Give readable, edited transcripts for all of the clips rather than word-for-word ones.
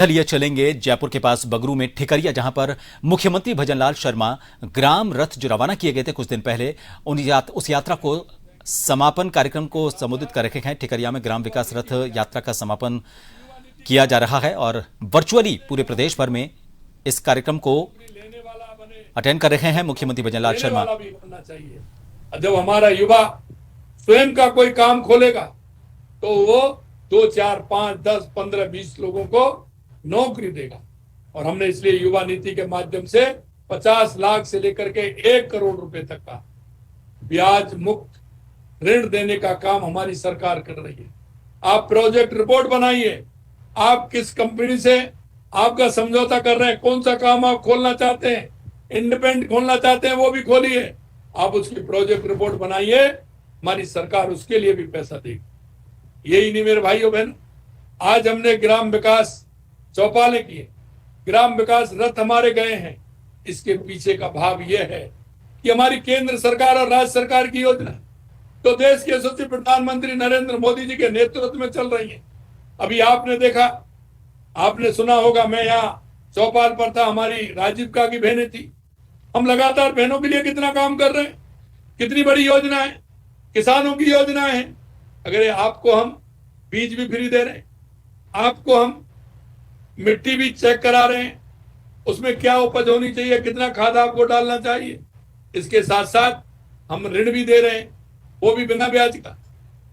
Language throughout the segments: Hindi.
लिए चलेंगे जयपुर के पास बगरू में ठिकरिया, जहां पर मुख्यमंत्री भजनलाल शर्मा ग्राम रथ जो रवाना किए गए थे कुछ दिन पहले, उस यात्रा को समापन कार्यक्रम को संबोधित कर रहे हैं। ठिकरिया में ग्राम विकास रथ यात्रा का समापन किया जा रहा है और वर्चुअली पूरे प्रदेश भर में इस कार्यक्रम को अटेंड कर रहे हैं मुख्यमंत्री भजनलाल शर्मा। जब हमारा युवा स्वयं का कोई काम खोलेगा तो वो 2, 4, 5, 10, 15, 20 लोगों को नौकरी देगा। और हमने इसलिए युवा नीति के माध्यम से 50 लाख से लेकर के 1 करोड़ रुपए तक का ब्याज मुक्त ऋण देने का काम हमारी सरकार कर रही है। आप प्रोजेक्ट रिपोर्ट बनाइए, आप किस कंपनी से आपका समझौता कर रहे हैं, कौन सा काम आप खोलना चाहते हैं, इंडिपेंडेंट खोलना चाहते हैं वो भी खोलिए, आप उसकी प्रोजेक्ट रिपोर्ट बनाइए, हमारी सरकार उसके लिए भी पैसा देगी। यही नहीं मेरे भाइयों बहन, आज हमने ग्राम विकास चौपालें किए, ग्राम विकास रथ हमारे गए हैं। इसके पीछे का भाव यह है कि हमारी केंद्र सरकार और राज्य सरकार की योजना तो देश के यशस्वी प्रधानमंत्री नरेंद्र मोदी जी के नेतृत्व में चल रही है। अभी आपने देखा, आपने सुना होगा, मैं यहाँ चौपाल पर था, हमारी राजीविका की बहनें थी। हम लगातार बहनों के लिए कितना काम कर रहे हैं, कितनी बड़ी योजना है, किसानों की योजनाएं हैं। अगर आपको हम बीज भी फ्री दे रहे हैं, आपको हम मिट्टी भी चेक करा रहे हैं, उसमें क्या उपज होनी चाहिए, कितना खाद आपको डालना चाहिए, इसके साथ साथ हम ऋण भी दे रहे हैं, वो भी बिना ब्याज का।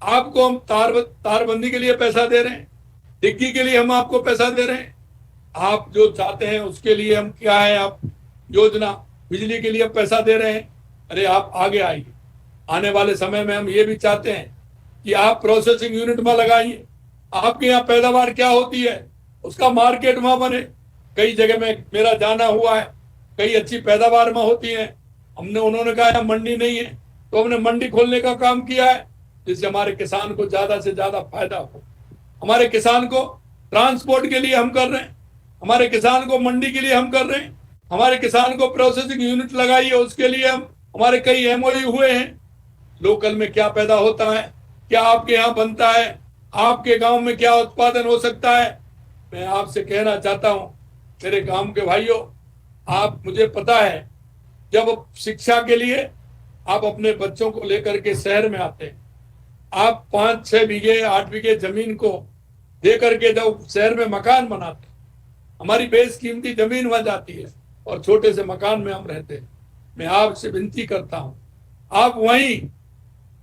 आपको हम तारबंदी के लिए पैसा दे रहे हैं, डिग्गी के लिए हम आपको पैसा दे रहे हैं। आप जो चाहते हैं उसके लिए हम क्या है, आप योजना बिजली के लिए पैसा दे रहे हैं। अरे आप आगे आइए, आने वाले समय में हम ये भी चाहते हैं कि आप प्रोसेसिंग यूनिट में लगाइए, आपके यहाँ पैदावार क्या होती है उसका मार्केट वहां बने। कई जगह में मेरा जाना हुआ है, कई अच्छी पैदावार में होती है, उन्होंने कहा है मंडी नहीं है, तो हमने मंडी खोलने का काम किया है, जिससे हमारे किसान को ज्यादा से ज्यादा फायदा हो। हमारे किसान को ट्रांसपोर्ट के लिए हम कर रहे हैं, हमारे किसान को मंडी के लिए हम कर रहे हैं, हमारे किसान को प्रोसेसिंग यूनिट लगाइए, उसके लिए हम हमारे कई एमओयू हुए हैं। लोकल में क्या पैदा होता है, क्या आपके यहाँ बनता है, आपके गांव में क्या उत्पादन हो सकता है। मैं आपसे कहना चाहता हूं मेरे गांव के भाइयों, आप, मुझे पता है जब शिक्षा के लिए आप अपने बच्चों को लेकर के शहर में आते हैं, आप 5, 6 बीघे 8 बीघे जमीन को दे करके जब शहर में मकान बनाते हैं, हमारी बेशकीमती जमीन वहां जाती है और छोटे से मकान में हम रहते हैं। मैं आपसे विनती करता हूं, आप वहीं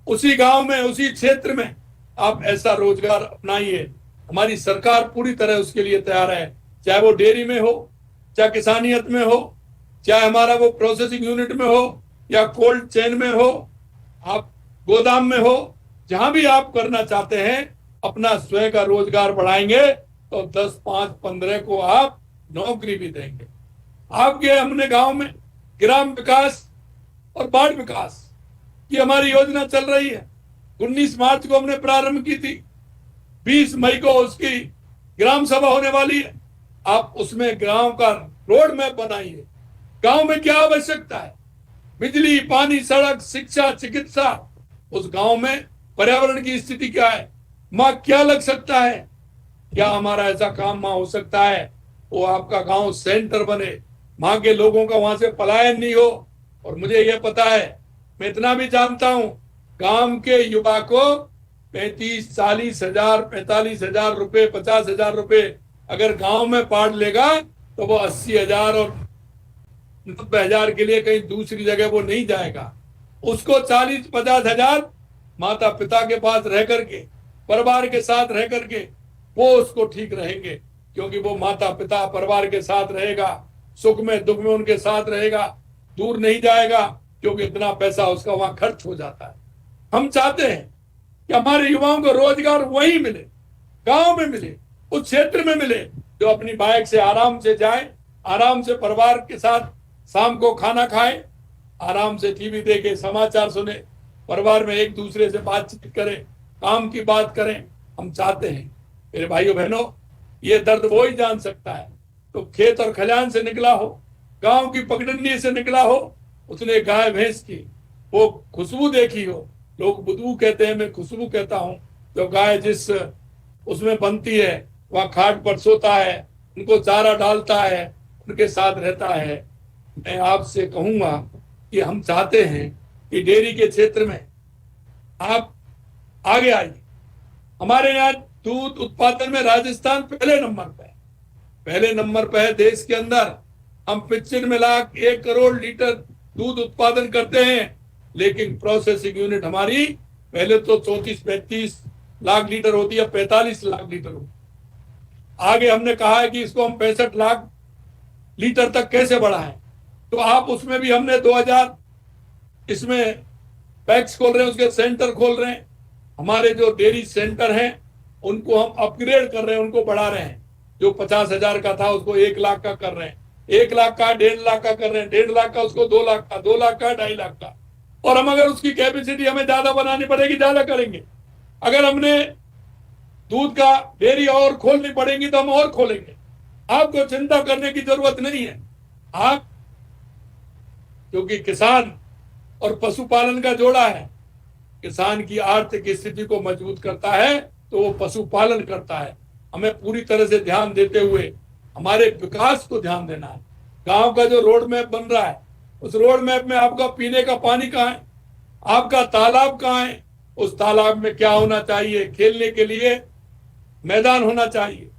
उसी गांव में, उसी क्षेत्र में आप ऐसा रोजगार अपनाइए। हमारी सरकार पूरी तरह उसके लिए तैयार है, चाहे वो डेयरी में हो, चाहे किसानियत में हो, चाहे हमारा वो प्रोसेसिंग यूनिट में हो या कोल्ड चेन में हो, आप गोदाम में हो, जहां भी आप करना चाहते हैं, अपना स्वयं का रोजगार बढ़ाएंगे तो 10, 5, 15 को आप नौकरी भी देंगे। आपके हमने गांव में ग्राम विकास और बाढ़ विकास की हमारी योजना चल रही है। 19 मार्च को हमने प्रारंभ की थी, 20 मई को उसकी ग्राम सभा होने वाली है। आप उसमें गांव का रोड मैप बनाइए, गांव में क्या आवश्यकता है, बिजली, पानी, सड़क, शिक्षा, चिकित्सा, उस गांव में पर्यावरण की स्थिति क्या है, माँ क्या लग सकता है, क्या हमारा ऐसा काम माँ हो सकता है वो आपका गांव सेंटर बने, वहां के लोगों का वहां से पलायन नहीं हो। और मुझे यह पता है, मैं इतना भी जानता हूं, गांव के युवा को 35, 40 हजार, 45 हजार रुपए, 50 हजार रुपए अगर गांव में पाड़ लेगा तो वो 80 हजार और 90 हजार के लिए कहीं दूसरी जगह वो नहीं जाएगा। उसको 40, 50 हजार माता पिता के पास रह करके, परिवार के साथ रह करके वो उसको ठीक रहेंगे, क्योंकि वो माता पिता परिवार के साथ रहेगा, सुख में दुख में उनके साथ रहेगा, दूर नहीं जाएगा, क्योंकि इतना पैसा उसका वहां खर्च हो जाता है। हम चाहते हैं कि हमारे युवाओं को रोजगार वहीं मिले, गांव में मिले, उस क्षेत्र में मिले, जो अपनी बाइक से आराम से जाए, आराम से परिवार के साथ शाम को खाना खाए, आराम से टीवी देखे, समाचार सुने, परिवार में एक दूसरे से बातचीत करें, काम की बात करें। हम चाहते हैं मेरे भाइयों बहनों, ये दर्द वो ही जान सकता है तो खेत और खलिहान से निकला हो, गांव की पगडंडी से निकला हो, उसने गाय भैंस की वो खुशबू देखी हो, लोग बदबू कहते हैं, मैं खुशबू कहता हूं, जो गाय जिस उसमें बनती है, वहां खाट पर सोता है, उनको चारा डालता है, उनके साथ रहता है। मैं आपसे कहूंगा कि हम चाहते हैं कि डेयरी के क्षेत्र में आप आगे आइए। हमारे यहाँ दूध उत्पादन में राजस्थान पहले नंबर पे है, पहले नंबर पे है देश के अंदर। हम 95 लाख 1 करोड़ लीटर दूध उत्पादन करते हैं, लेकिन प्रोसेसिंग यूनिट हमारी पहले तो 34-35 लाख लीटर होती है, 45 लाख लीटर होती है। आगे हमने कहा है कि इसको हम 65 लाख लीटर तक कैसे बढ़ाएं, तो आप उसमें भी हमने 2000 इसमें पैक्स खोल रहे हैं, उसके सेंटर खोल रहे हैं। हमारे जो डेयरी सेंटर हैं उनको हम अपग्रेड कर रहे हैं, उनको बढ़ा रहे हैं। जो 50,000 का था उसको 1 लाख का कर रहे हैं, 1 लाख का 1.5 लाख का कर रहे हैं, 1.5 लाख का उसको 2 लाख का, 2 लाख का 2.5 लाख का। और हम अगर उसकी कैपेसिटी हमें ज्यादा बनानी पड़ेगी, ज्यादा करेंगे। अगर हमने दूध का डेयरी और खोलनी पड़ेगी तो हम और खोलेंगे। आपको चिंता करने की जरूरत नहीं है। आप क्योंकि किसान और पशुपालन का जोड़ा है, किसान की आर्थिक स्थिति को मजबूत करता है तो वो पशुपालन करता है। हमें पूरी तरह से ध्यान देते हुए हमारे विकास को ध्यान देना है। गांव का जो रोड मैप बन रहा है, उस रोड मैप में आपका पीने का पानी कहाँ है, आपका तालाब कहाँ है, उस तालाब में क्या होना चाहिए, खेलने के लिए मैदान होना चाहिए,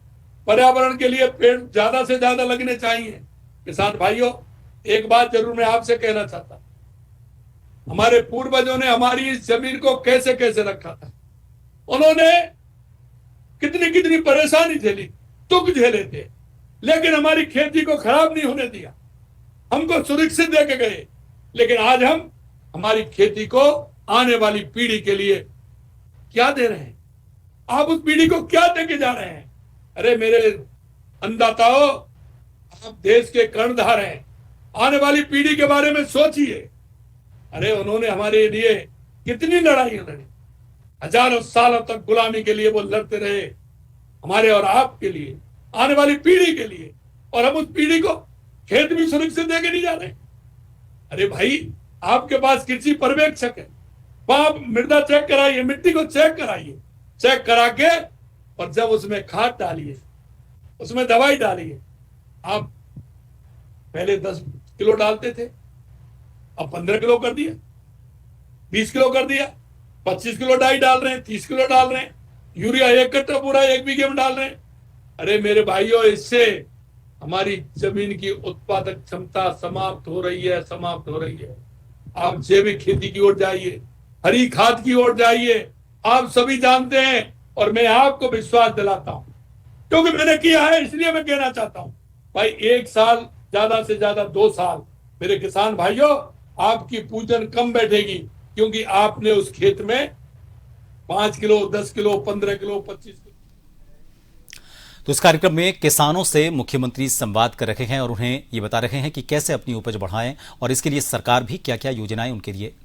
पर्यावरण के लिए पेड़ ज्यादा से ज्यादा लगने चाहिए। किसान भाइयों, एक बात जरूर मैं आपसे कहना चाहता हूं, हमारे पूर्वजों ने हमारी इस जमीन को कैसे कैसे रखा था। उन्होंने कितनी कितनी परेशानी झेली, दुख झेले थे, लेकिन हमारी खेती को खराब नहीं होने दिया, हमको सुरक्षित दे के गए। लेकिन आज हम हमारी खेती को आने वाली पीढ़ी के लिए क्या दे रहे हैं? आप उस पीढ़ी को क्या दे के जा रहे हैं? अरे मेरे अन्नदाताओं, आप देश के कर्णधार हैं, आने वाली पीढ़ी के बारे में सोचिए। अरे उन्होंने हमारे लिए कितनी लड़ाई लड़ी, हजारों सालों तक गुलामी के लिए वो लड़ते रहे, हमारे और आपके लिए, आने वाली पीढ़ी के लिए। और हम उस पीढ़ी को खेत भी सुरक्षित देके नहीं जा रहे। अरे भाई, आपके पास कृषि पर्यवेक्षक है, वहां आप मृदा चेक कराइए, मिट्टी को चेक कराइए, चेक करा के और जब उसमें खाद डालिए, उसमें दवाई डालिए। आप पहले 10 किलो डालते थे, अब 15 किलो कर दिया, 20 किलो कर दिया, 25 किलो डाई डाल रहे हैं, 30 किलो डाल रहे हैं, यूरिया 1 कट्टा पूरा 1 बीघे में डाल रहे हैं। अरे मेरे भाइयों, इससे हमारी जमीन की उत्पादक क्षमता समाप्त हो रही है, समाप्त हो रही है। आप जैविक खेती की ओर जाइए, हरी खाद की ओर जाइए। आप सभी जानते हैं और मैं आपको विश्वास दिलाता हूं, क्योंकि मैंने किया है, इसलिए मैं कहना चाहता हूं। भाई 1 साल, ज्यादा से ज्यादा 2 साल, मेरे किसान भाइयों, आपकी पूजन कम बैठेगी, क्योंकि आपने उस खेत में 5 किलो, 10 किलो, 15 किलो, 25 किलो। तो इस कार्यक्रम में किसानों से मुख्यमंत्री संवाद कर रहे हैं और उन्हें ये बता रहे हैं कि कैसे अपनी उपज बढ़ाएं और इसके लिए सरकार भी क्या क्या योजनाएं उनके लिए